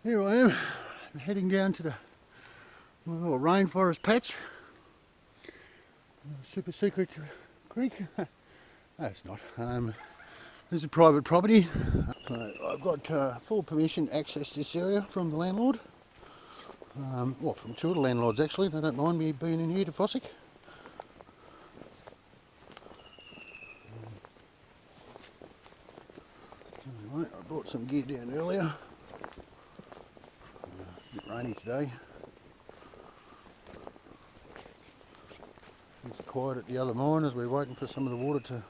Here I am, heading down to the little rainforest patch. Super secret creek. No, it's not. This is private property. I've got full permission to access this area from the landlord. Well, from two of the landlords actually. They don't mind me being in here to Fossick. Anyway, I brought some gear down earlier. It's a bit rainy today. It's quiet at the other mine as we're waiting for some of the water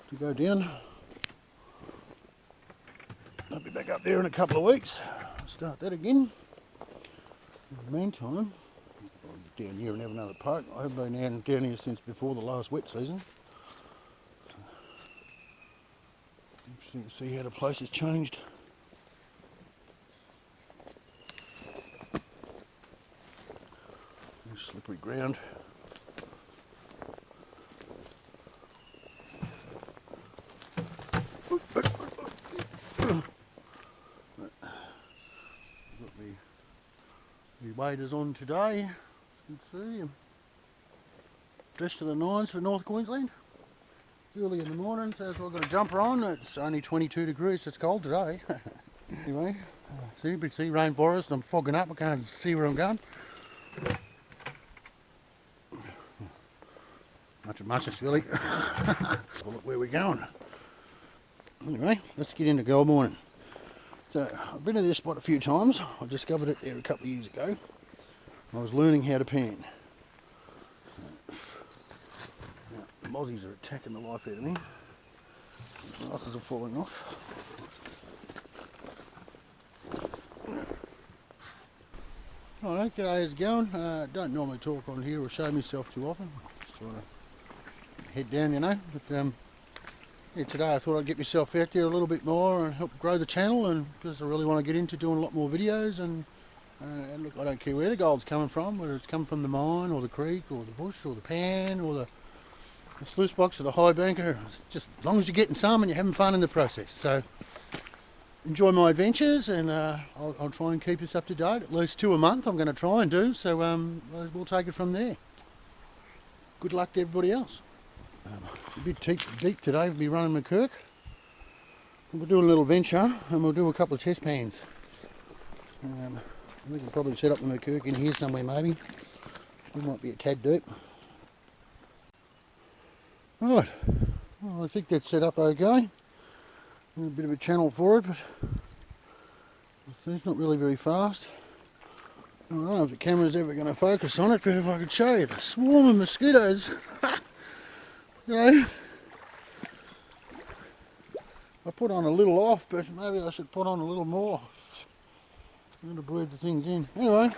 to go down. I'll be back up there in a couple of weeks. I'll start that again. In the meantime, I'll get down here and have another poke. I haven't been down here since before the last wet season. Interesting to see how the place has changed. Slippery ground. Got the waders on today, as you can see. Dressed to the nines for North Queensland. It's early in the morning, so I've got a jumper on. It's only 22 degrees, it's cold today. Anyway, see, you can see rainforest. I'm fogging up, I can't see where I'm going. Much is really. Look where we're going. Anyway, let's get into gold mining. So I've been to this spot a few times. I discovered it there a couple of years ago. I was learning how to pan. Now, the Mozzies are attacking the life out of me. The glasses are falling off. Alright, g'day, how's it going? Don't normally talk on here or show myself too often. Just trying to head down, you know. But yeah, today I thought I'd get myself out there a little bit more and help grow the channel, and because I really want to get into doing a lot more videos. And look, I don't care where the gold's coming from, whether it's coming from the mine or the creek or the bush or the pan or the sluice box or the high banker. It's just as long as you're getting some and you're having fun in the process. So enjoy my adventures, and I'll try and keep us up to date. At least 2 a month I'm going to try and do, so we'll take it from there. Good luck to everybody else. It's a bit deep today. We'll be running McKirk. We'll do a little venture and we'll do a couple of test pans. We can probably set up the McKirk in here somewhere maybe. We might be a tad deep. Right, well, I think that's set up okay. A bit of a channel for it, but it's not really very fast. I don't know if the camera's ever going to focus on it, but if I could show you the swarm of mosquitoes. You know, I put on a little off, but maybe I should put on a little more. I'm going to breathe the things in. Anyway,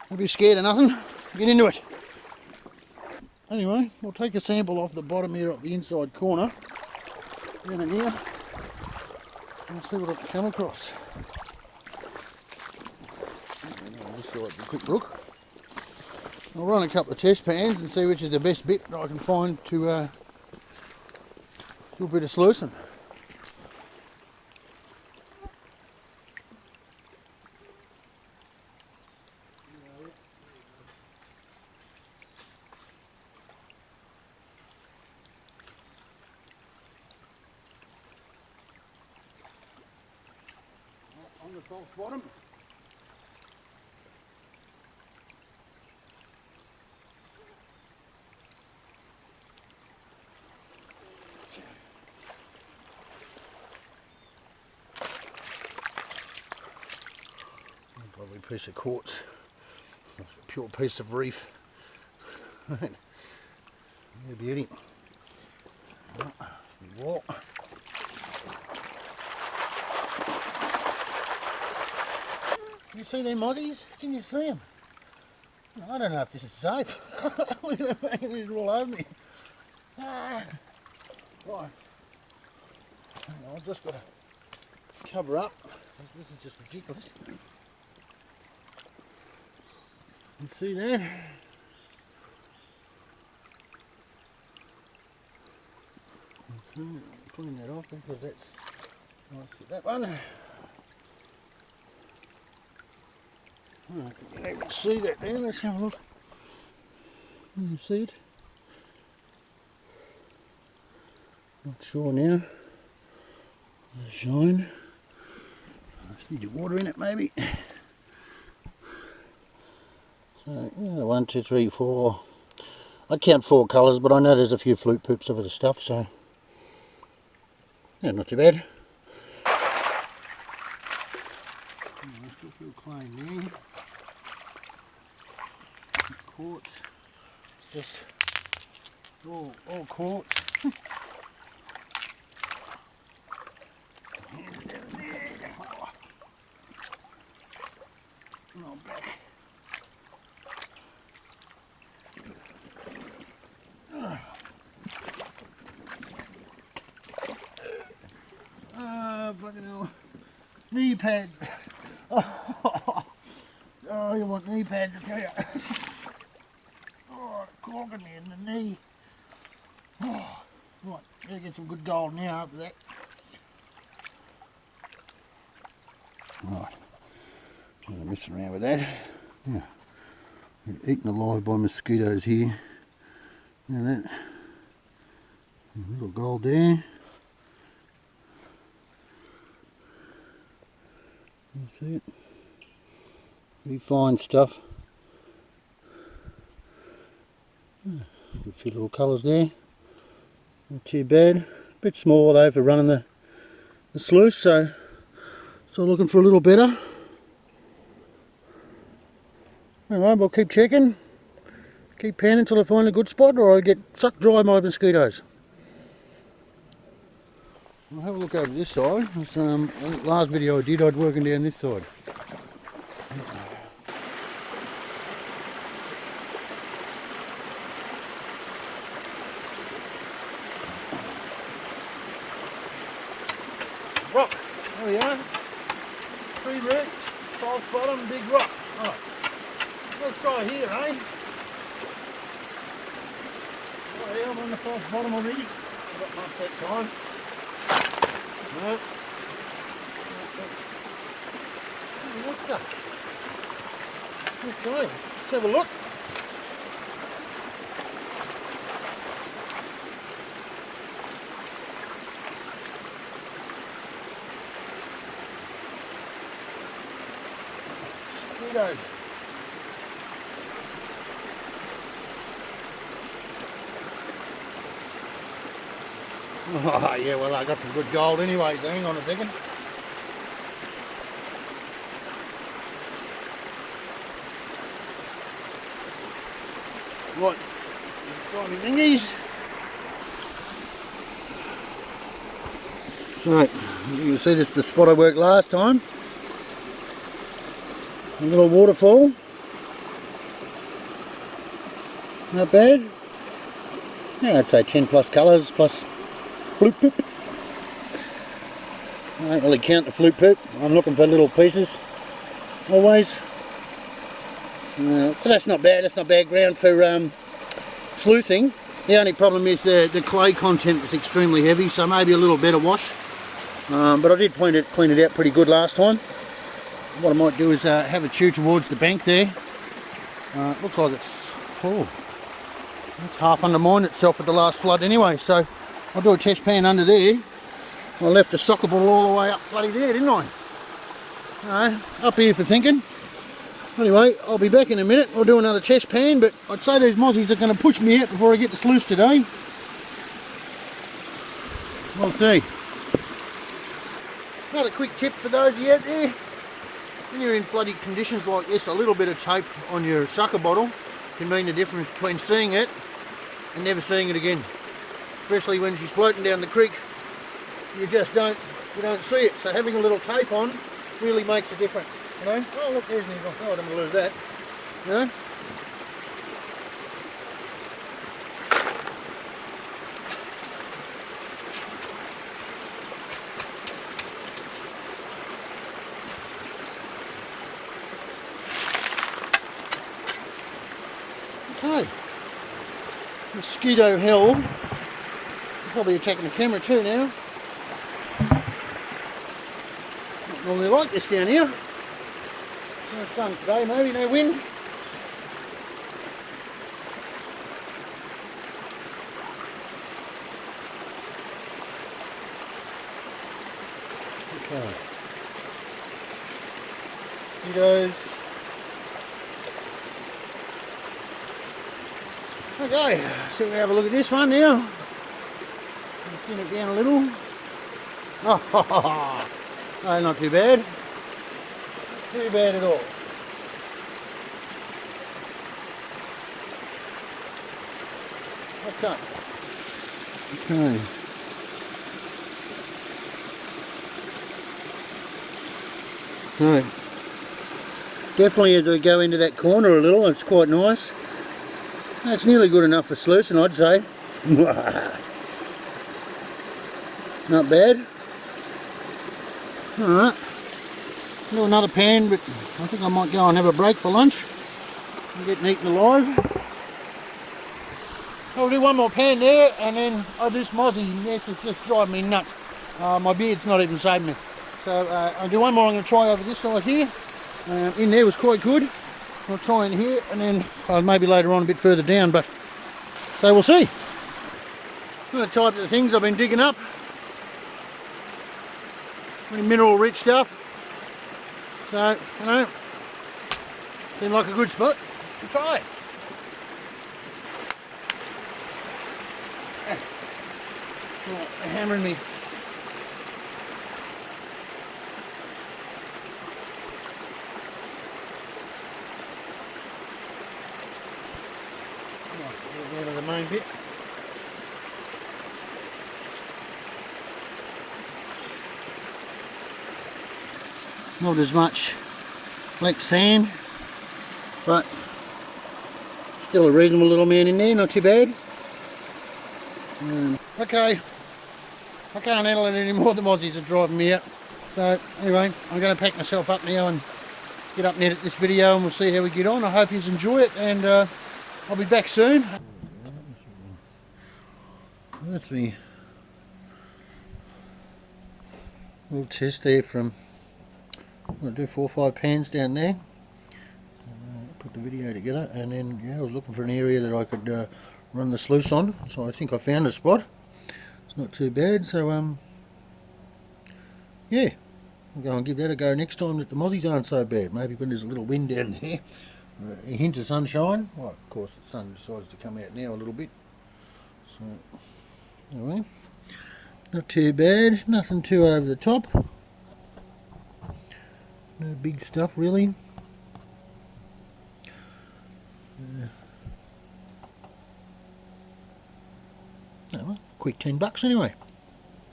don't be scared of nothing. Get into it. Anyway, we'll take a sample off the bottom here, up the inside corner, down in here, and see what I can come across. I'll just do a quick look. I'll run a couple of test pans and see which is the best bit that I can find to do a bit of sluicing. On the false bottom. Lovely piece of quartz, a pure piece of reef. Yeah, beauty. Wall. You see them Mozzies? Can you see them? I don't know if this is safe. Look at that thing all over me. Right. I've just got to cover up. This is just ridiculous. You see that? Okay, clean that off because that's nice. That one. I can even see that there. Let's have a look. Can you see it? Not sure now. The shine. There's a bit of water in it maybe. So yeah, 1, 2, 3, 4. I'd count 4 colours, but I know there's a few flute poops of the stuff, so yeah, not too bad. Still feel clean there. Quartz. It's just all quartz. Fucking hell. Knee pads. Oh, you want knee pads, I tell you. Oh, corking me in the knee. Oh, right, gotta get some good gold now after that. Right, I'm messing around with that. Yeah. Eaten alive by mosquitoes here. Look at that. A little gold there. You see it? Pretty fine stuff. A few little colours there. Not too bad. A bit small though for running the sluice, so still looking for a little better. Alright, we'll keep checking. Keep panning until I find a good spot, or I'll get sucked dry by mosquitoes. I'll have a look over this side. Last video I did, I'd working down this side. Rock, there we are. 3 root, false bottom, big rock. Right. Let's try here, eh? Oh yeah, I'm on the false bottom already. I've got much that time. No. What's that? Okay, let's have a look. Mosquitoes. Oh yeah, well I got some good gold anyway, so hang on a second. Right, got my thingies. Right, you can see this is the spot I worked last time. A little waterfall. Not bad. Yeah, I'd say 10 plus colours plus flute poop. I don't really count the flute poop. I'm looking for little pieces always. So that's not bad. That's not bad ground for sluicing. The only problem is the clay content was extremely heavy, so maybe a little better wash. But I did clean it out pretty good last time. What I might do is have a chew towards the bank there. Looks like it's half undermined itself at the last flood anyway, so I'll do a test pan under there. I left the soccer ball all the way up bloody there, didn't I? Up here for thinking. Anyway, I'll be back in a minute. I'll do another test pan, but I'd say these mozzies are going to push me out before I get the sluice today. We'll see. Another quick tip for those of you out there. When you're in flooded conditions like this, a little bit of tape on your sucker bottle can mean the difference between seeing it and never seeing it again. Especially when she's floating down the creek, you don't see it. So having a little tape on really makes a difference. You know? Oh look, there's an eagle. Oh, I don't want to lose that. You know? Okay. Mosquito hell. Probably attacking the camera too now. Not normally like this down here. No sun today, maybe no wind. Okay. Mosquitoes. Okay, so we'll have a look at this one now. Thin it down a little. Oh, no, not too bad. Not too bad at all. Okay. Okay. Right. Definitely as I go into that corner a little, it's quite nice. That's nearly good enough for sluicing, I'd say. Not bad. Alright. Do another pan, but I think I might go and have a break for lunch. I'm getting eaten alive. I'll do one more pan there, and then I'll do some Mozzie. Yes, it's just driving me nuts. My beard's not even saving me. So I'll do one more. I'm going to try over this side here. In there was quite good. I'll try in here, and then maybe later on a bit further down, but so we'll see. The type of things I've been digging up. Really mineral rich stuff. So, you know, seemed like a good spot to try. Oh, they're hammering me. Down to the main bit. Not as much black sand, but still a reasonable little amount in there, not too bad. Okay, I can't handle it anymore, the Mozzies are driving me out. So anyway, I'm going to pack myself up now and get up and edit this video, and we'll see how we get on. I hope you enjoy it, and I'll be back soon. That's me little test there from, I'm going to do 4 or 5 pans down there. And, put the video together, and then yeah, I was looking for an area that I could run the sluice on, so I think I found a spot. It's not too bad, so yeah, I'll go and give that a go next time that the Mozzies aren't so bad. Maybe when there's a little wind down there, a hint of sunshine. Well, of course the sun decides to come out now a little bit. So anyway, not too bad, nothing too over the top. No big stuff really. Oh, well, quick $10 anyway.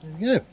There we go.